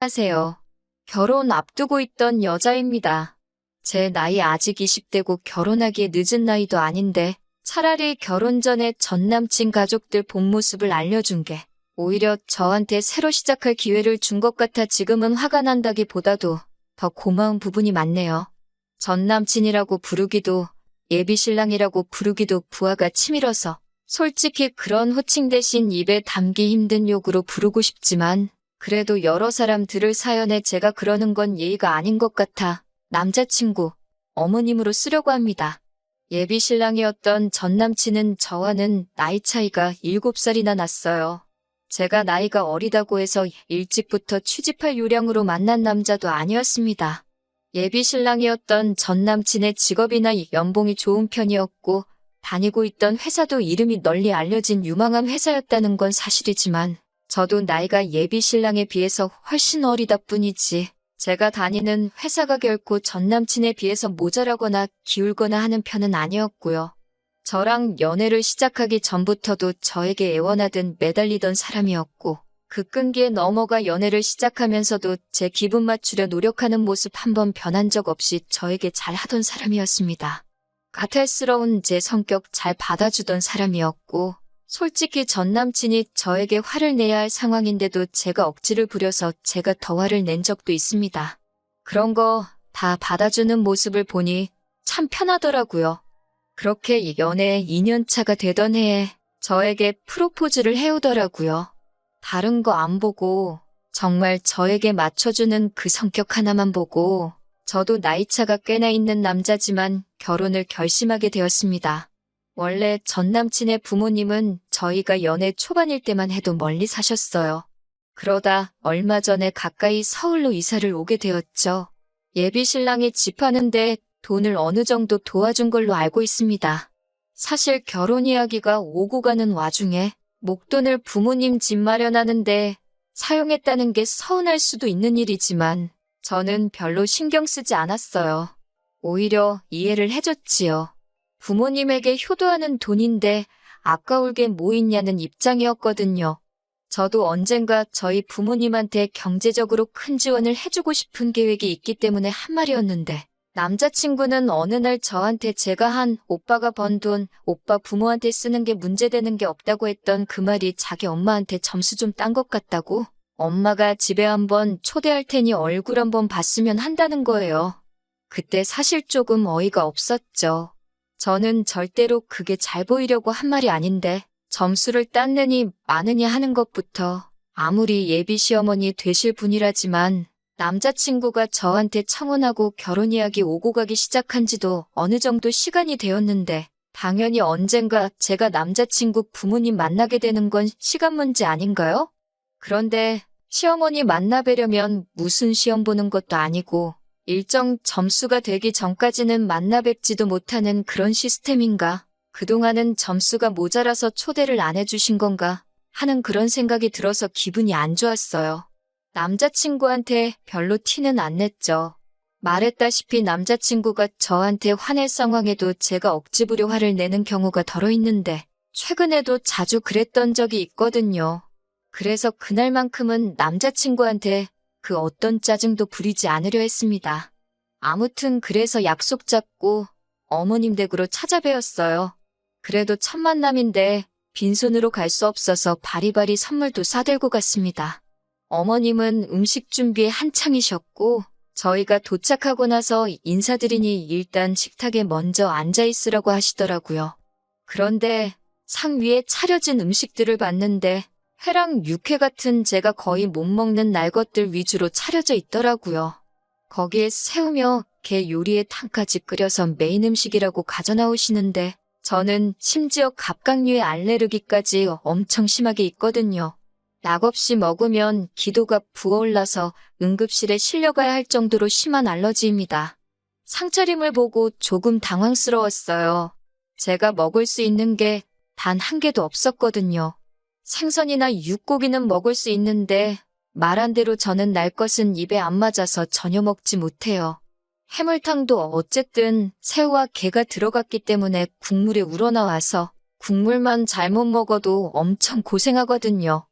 하세요. 결혼 앞두고 있던 여자입니다. 제 나이 아직 20대고 결혼하기에 늦은 나이도 아닌데 차라리 결혼 전에 전 남친 가족들 본 모습을 알려준 게 오히려 저한테 새로 시작할 기회를 준 것 같아 지금은 화가 난다기보다도 더 고마운 부분이 많네요. 전 남친이라고 부르기도 예비 신랑이라고 부르기도 부하가 치밀어서 솔직히 그런 호칭 대신 입에 담기 힘든 욕으로 부르고 싶지만 그래도 여러 사람 들을 사연에 제가 그러는 건 예의가 아닌 것 같아 남자친구, 어머님으로 쓰려고 합니다. 예비 신랑이었던 전 남친은 저와는 나이 차이가 7살이나 났어요. 제가 나이가 어리다고 해서 일찍부터 취직할 요량으로 만난 남자도 아니었습니다. 예비 신랑이었던 전 남친의 직업이나 연봉이 좋은 편이었고 다니고 있던 회사도 이름이 널리 알려진 유망한 회사였다는 건 사실이지만 저도 나이가 예비 신랑에 비해서 훨씬 어리다 뿐이지 제가 다니는 회사가 결코 전 남친에 비해서 모자라거나 기울거나 하는 편은 아니었고요. 저랑 연애를 시작하기 전부터도 저에게 애원하듯 매달리던 사람이었고 그 끈기에 넘어가 연애를 시작하면서도 제 기분 맞추려 노력하는 모습 한 번 변한 적 없이 저에게 잘하던 사람이었습니다. 까탈스러운 제 성격 잘 받아주던 사람이었고 솔직히 전 남친이 저에게 화를 내야 할 상황인데도 제가 억지를 부려서 제가 더 화를 낸 적도 있습니다. 그런 거 다 받아주는 모습을 보니 참 편하더라고요. 그렇게 연애 2년차가 되던 해에 저에게 프로포즈를 해오더라고요. 다른 거 안 보고 정말 저에게 맞춰주는 그 성격 하나만 보고 저도 나이차가 꽤나 있는 남자지만 결혼을 결심하게 되었습니다. 원래 전 남친의 부모님은 저희가 연애 초반일 때만 해도 멀리 사셨어요. 그러다 얼마 전에 가까이 서울로 이사를 오게 되었죠. 예비 신랑이 집 하는데 돈을 어느 정도 도와준 걸로 알고 있습니다. 사실 결혼 이야기가 오고 가는 와중에 목돈을 부모님 집 마련하는데 사용했다는 게 서운할 수도 있는 일이지만 저는 별로 신경 쓰지 않았어요. 오히려 이해를 해줬지요. 부모님에게 효도하는 돈인데 아까울 게 뭐 있냐는 입장이었거든요. 저도 언젠가 저희 부모님한테 경제적으로 큰 지원을 해주고 싶은 계획이 있기 때문에 한 말이었는데 남자친구는 어느 날 저한테 제가 한 오빠가 번 돈, 오빠 부모한테 쓰는 게 문제되는 게 없다고 했던 그 말이 자기 엄마한테 점수 좀 딴 것 같다고 엄마가 집에 한번 초대할 테니 얼굴 한번 봤으면 한다는 거예요. 그때 사실 조금 어이가 없었죠. 저는 절대로 그게 잘 보이려고 한 말이 아닌데 점수를 땄느니 마느니 하는 것부터 아무리 예비 시어머니 되실 분이라지만 남자친구가 저한테 청혼하고 결혼 이야기 오고 가기 시작한 지도 어느 정도 시간이 되었는데 당연히 언젠가 제가 남자친구 부모님 만나게 되는 건 시간 문제 아닌가요? 그런데 시어머니 만나뵈려면 무슨 시험 보는 것도 아니고 일정 점수가 되기 전까지는 만나 뵙지도 못하는 그런 시스템인가? 그동안은 점수가 모자라서 초대를 안 해주신 건가? 하는 그런 생각이 들어서 기분이 안 좋았어요. 남자친구한테 별로 티는 안 냈죠. 말했다시피 남자친구가 저한테 화낼 상황에도 제가 억지 부려 화를 내는 경우가 덜어 있는데 최근에도 자주 그랬던 적이 있거든요. 그래서 그날만큼은 남자친구한테 그 어떤 짜증도 부리지 않으려 했습니다. 아무튼 그래서 약속 잡고 어머님 댁으로 찾아뵈었어요. 그래도 첫 만남인데 빈손으로 갈 수 없어서 바리바리 선물도 사들고 갔습니다. 어머님은 음식 준비에 한창이셨고 저희가 도착하고 나서 인사드리니 일단 식탁에 먼저 앉아있으라고 하시더라고요. 그런데 상 위에 차려진 음식들을 봤는데 회랑 육회 같은 제가 거의 못 먹는 날 것들 위주로 차려져 있더라고요. 거기에 새우며 게 요리에 탕까지 끓여서 메인 음식이라고 가져나오시는데 저는 심지어 갑각류의 알레르기까지 엄청 심하게 있거든요. 낙없이 먹으면 기도가 부어올라서 응급실에 실려가야 할 정도로 심한 알러지입니다. 상차림을 보고 조금 당황스러웠어요. 제가 먹을 수 있는 게 단 한 개도 없었거든요. 생선이나 육고기는 먹을 수 있는데 말한 대로 저는 날 것은 입에 안 맞아서 전혀 먹지 못해요. 해물탕도 어쨌든 새우와 게가 들어갔기 때문에 국물에 우러나와서 국물만 잘못 먹어도 엄청 고생하거든요.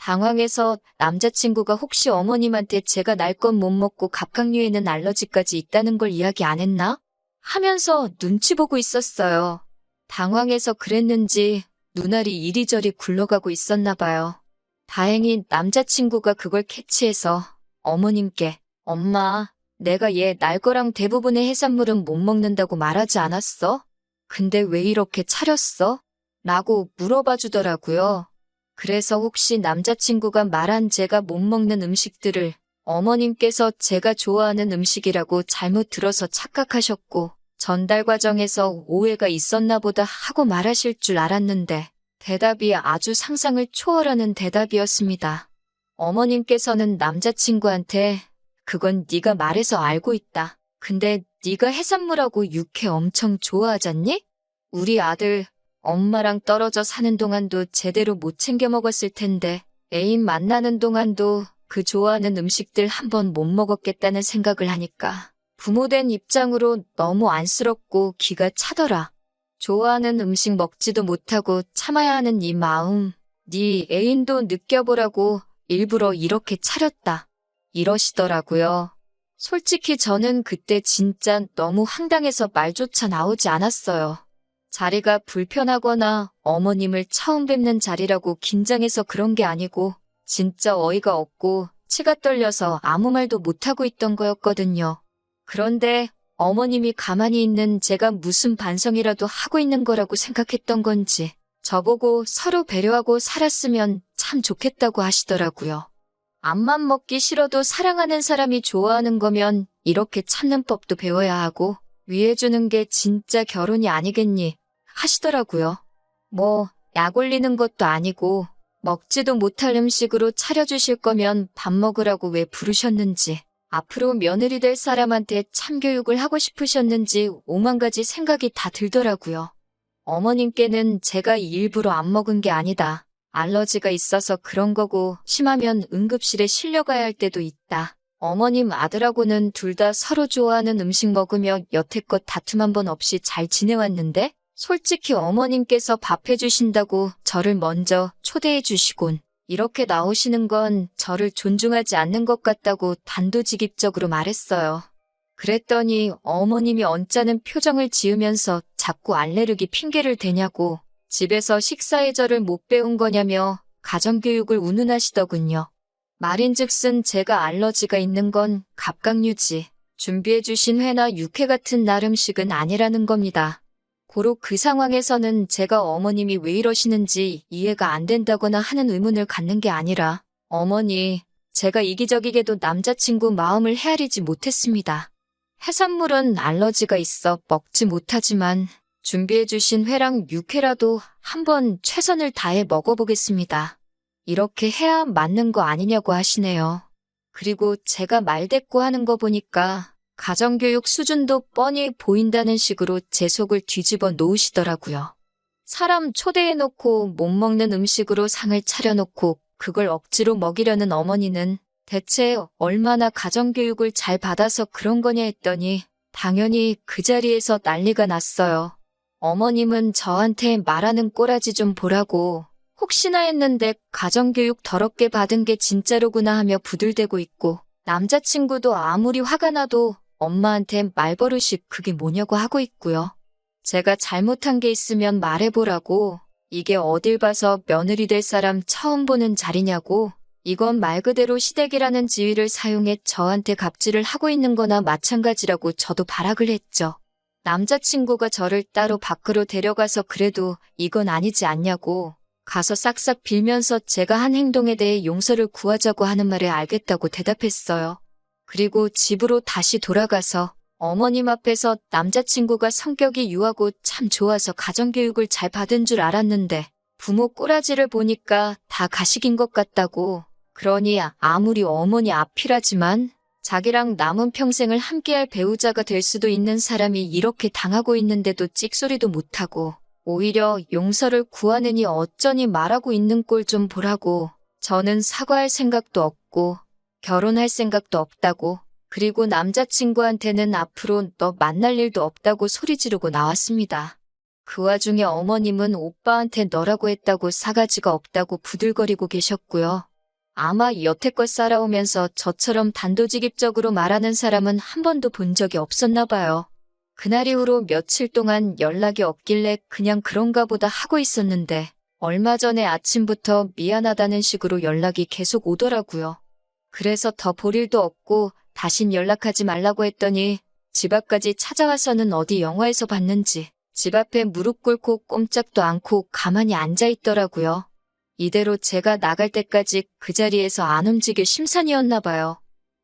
당황해서 남자친구가 혹시 어머님한테 제가 날 건 못 먹고 갑각류에는 알러지까지 있다는 걸 이야기 안 했나? 하면서 눈치 보고 있었어요. 당황해서 그랬는지 눈알이 이리저리 굴러가고 있었나 봐요. 다행히 남자친구가 그걸 캐치해서 어머님께 엄마, 내가 얘 날 거랑 대부분의 해산물은 못 먹는다고 말하지 않았어? 근데 왜 이렇게 차렸어? 라고 물어봐 주더라고요. 그래서 혹시 남자친구가 말한 제가 못 먹는 음식들을 어머님께서 제가 좋아하는 음식이라고 잘못 들어서 착각하셨고 전달 과정에서 오해가 있었나 보다 하고 말하실 줄 알았는데 대답이 아주 상상을 초월하는 대답이었습니다. 어머님께서는 남자친구한테 그건 네가 말해서 알고 있다. 근데 네가 해산물하고 육회 엄청 좋아하잖니? 우리 아들 엄마랑 떨어져 사는 동안도 제대로 못 챙겨 먹었을 텐데 애인 만나는 동안도 그 좋아하는 음식들 한 번 못 먹었겠다는 생각을 하니까 부모된 입장으로 너무 안쓰럽고 기가 차더라. 좋아하는 음식 먹지도 못하고 참아야 하는 네 마음, 네 애인도 느껴보라고 일부러 이렇게 차렸다. 이러시더라고요. 솔직히 저는 그때 진짜 너무 황당해서 말조차 나오지 않았어요. 자리가 불편하거나 어머님을 처음 뵙는 자리라고 긴장해서 그런 게 아니고 진짜 어이가 없고 치가 떨려서 아무 말도 못하고 있던 거였거든요. 그런데 어머님이 가만히 있는 제가 무슨 반성이라도 하고 있는 거라고 생각했던 건지 저보고 서로 배려하고 살았으면 참 좋겠다고 하시더라고요. 앞만 먹기 싫어도 사랑하는 사람이 좋아하는 거면 이렇게 참는 법도 배워야 하고 위해주는 게 진짜 결혼이 아니겠니 하시더라고요. 뭐 약 올리는 것도 아니고 먹지도 못할 음식으로 차려주실 거면 밥 먹으라고 왜 부르셨는지 앞으로 며느리 될 사람한테 참교육을 하고 싶으셨는지 오만 가지 생각이 다 들더라고요. 어머님께는 제가 일부러 안 먹은 게 아니다. 알러지가 있어서 그런 거고 심하면 응급실에 실려가야 할 때도 있다. 어머님 아들하고는 둘 다 서로 좋아하는 음식 먹으며 여태껏 다툼 한 번 없이 잘 지내왔는데 솔직히 어머님께서 밥 해주신다고 저를 먼저 초대해 주시곤 이렇게 나오시는 건 저를 존중하지 않는 것 같다고 단도직입적으로 말했어요. 그랬더니 어머님이 언짢은 표정을 지으면서 자꾸 알레르기 핑계를 대냐고 집에서 식사의 저를 못 배운 거냐며 가정교육을 운운하시더군요. 말인즉슨 제가 알러지가 있는 건 갑각류지 준비해주신 회나 육회 같은 날 음식은 아니라는 겁니다. 고로 그 상황에서는 제가 어머님이 왜 이러시는지 이해가 안 된다거나 하는 의문을 갖는 게 아니라 어머니, 제가 이기적이게도 남자친구 마음을 헤아리지 못했습니다. 해산물은 알러지가 있어 먹지 못하지만 준비해주신 회랑 육회라도 한번 최선을 다해 먹어보겠습니다. 이렇게 해야 맞는 거 아니냐고 하시네요. 그리고 제가 말대꾸 하는 거 보니까 가정교육 수준도 뻔히 보인다는 식으로 제 속을 뒤집어 놓으시더라고요. 사람 초대해놓고 못 먹는 음식으로 상을 차려놓고 그걸 억지로 먹이려는 어머니는 대체 얼마나 가정교육을 잘 받아서 그런 거냐 했더니 당연히 그 자리에서 난리가 났어요. 어머님은 저한테 말하는 꼬라지 좀 보라고 혹시나 했는데 가정교육 더럽게 받은 게 진짜로구나 하며 부들대고 있고 남자친구도 아무리 화가 나도 엄마한테 말버릇이 그게 뭐냐고 하고 있고요. 제가 잘못한 게 있으면 말해보라고 이게 어딜 봐서 며느리 될 사람 처음 보는 자리냐고 이건 말 그대로 시댁이라는 지위를 사용해 저한테 갑질을 하고 있는 거나 마찬가지라고 저도 발악을 했죠. 남자친구가 저를 따로 밖으로 데려가서 그래도 이건 아니지 않냐고 가서 싹싹 빌면서 제가 한 행동에 대해 용서를 구하자고 하는 말에 알겠다고 대답했어요. 그리고 집으로 다시 돌아가서 어머님 앞에서 남자친구가 성격이 유하고 참 좋아서 가정교육을 잘 받은 줄 알았는데 부모 꼬라지를 보니까 다 가식인 것 같다고 그러니 아무리 어머니 앞이라지만 자기랑 남은 평생을 함께할 배우자가 될 수도 있는 사람이 이렇게 당하고 있는데도 찍소리도 못하고 오히려 용서를 구하느니 어쩌니 말하고 있는 꼴 좀 보라고 저는 사과할 생각도 없고 결혼할 생각도 없다고 그리고 남자친구한테는 앞으로 너 만날 일도 없다고 소리 지르고 나왔습니다. 그 와중에 어머님은 오빠한테 너라고 했다고 사가지가 없다고 부들거리고 계셨고요. 아마 여태껏 살아오면서 저처럼 단도직입적으로 말하는 사람은 한 번도 본 적이 없었나 봐요. 그날 이후로 며칠 동안 연락이 없길래 그냥 그런가 보다 하고 있었는데 얼마 전에 아침부터 미안하다는 식으로 연락이 계속 오더라고요. 그래서 더 볼 일도 없고 다신 연락하지 말라고 했더니 집 앞까지 찾아와서는 어디 영화에서 봤는지 집 앞에 무릎 꿇고 꼼짝도 않고 가만히 앉아 있더라고요. 이대로 제가 나갈 때까지 그 자리에서 안 움직일 심산이었나 봐요.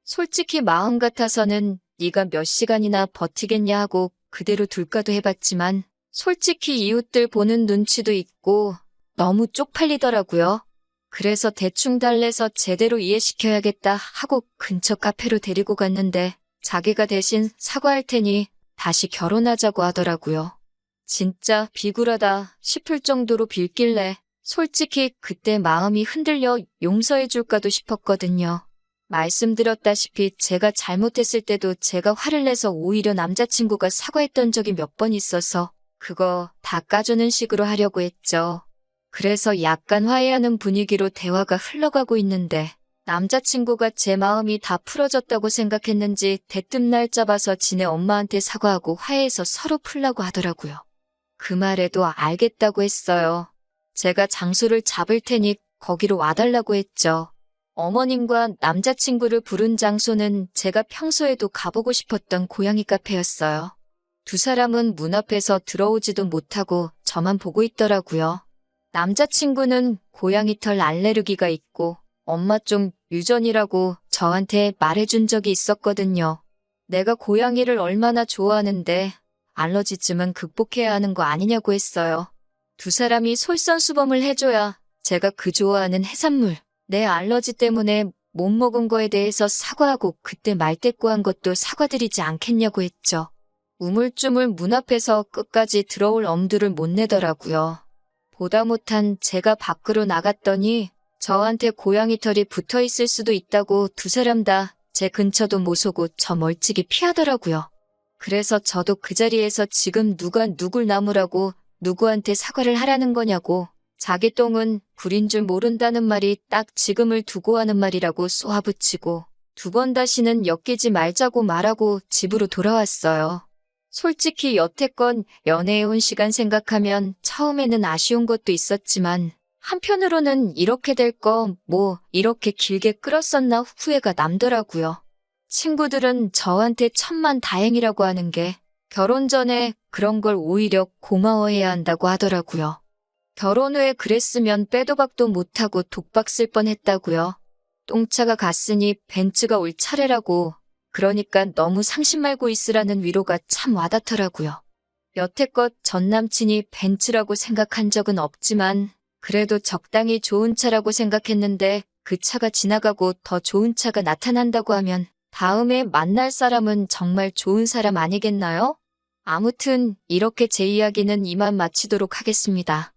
솔직히 마음 같아서는 네가 몇 시간이나 버티겠냐 하고 그대로 둘까도 해봤지만 솔직히 이웃들 보는 눈치도 있고 너무 쪽팔리더라고요. 그래서 대충 달래서 제대로 이해시켜야겠다 하고 근처 카페로 데리고 갔는데 자기가 대신 사과할 테니 다시 결혼하자고 하더라고요. 진짜 비굴하다 싶을 정도로 빌길래 솔직히 그때 마음이 흔들려 용서해 줄까도 싶었거든요. 말씀드렸다시피 제가 잘못했을 때도 제가 화를 내서 오히려 남자친구가 사과했던 적이 몇 번 있어서 그거 다 까주는 식으로 하려고 했죠. 그래서 약간 화해하는 분위기로 대화가 흘러가고 있는데 남자친구가 제 마음이 다 풀어졌다고 생각했는지 대뜸날 잡아서 지네 엄마한테 사과하고 화해해서 서로 풀라고 하더라고요. 그 말에도 알겠다고 했어요. 제가 장소를 잡을 테니 거기로 와달라고 했죠. 어머님과 남자친구를 부른 장소는 제가 평소에도 가보고 싶었던 고양이 카페였어요. 두 사람은 문 앞에서 들어오지도 못하고 저만 보고 있더라고요. 남자친구는 고양이 털 알레르기가 있고 엄마 좀 유전이라고 저한테 말해준 적이 있었거든요. 내가 고양이를 얼마나 좋아하는데 알러지쯤은 극복해야 하는 거 아니냐고 했어요. 두 사람이 솔선수범을 해줘야 제가 그 좋아하는 해산물, 내 알러지 때문에 못 먹은 거에 대해서 사과하고 그때 말대꾸한 것도 사과드리지 않겠냐고 했죠. 우물쭈물 문 앞에서 끝까지 들어올 엄두를 못 내더라고요. 보다 못한 제가 밖으로 나갔더니 저한테 고양이 털이 붙어 있을 수도 있다고 두 사람 다 제 근처도 못 오고 저 멀찍이 피하더라고요. 그래서 저도 그 자리에서 지금 누가 누굴 나무라고 누구한테 사과를 하라는 거냐고 자기 똥은 불인 줄 모른다는 말이 딱 지금을 두고 하는 말이라고 쏘아붙이고 두 번 다시는 엮이지 말자고 말하고 집으로 돌아왔어요. 솔직히 여태껏 연애해온 시간 생각하면 처음에는 아쉬운 것도 있었지만 한편으로는 이렇게 될 거 뭐 이렇게 길게 끌었었나 후회가 남더라고요. 친구들은 저한테 천만 다행이라고 하는 게 결혼 전에 그런 걸 오히려 고마워해야 한다고 하더라고요. 결혼 후에 그랬으면 빼도 박도 못하고 독박 쓸 뻔했다고요. 똥차가 갔으니 벤츠가 올 차례라고. 그러니까 너무 상심 말고 있으라는 위로가 참 와닿더라고요. 여태껏 전 남친이 벤츠라고 생각한 적은 없지만 그래도 적당히 좋은 차라고 생각했는데 그 차가 지나가고 더 좋은 차가 나타난다고 하면 다음에 만날 사람은 정말 좋은 사람 아니겠나요? 아무튼 이렇게 제 이야기는 이만 마치도록 하겠습니다.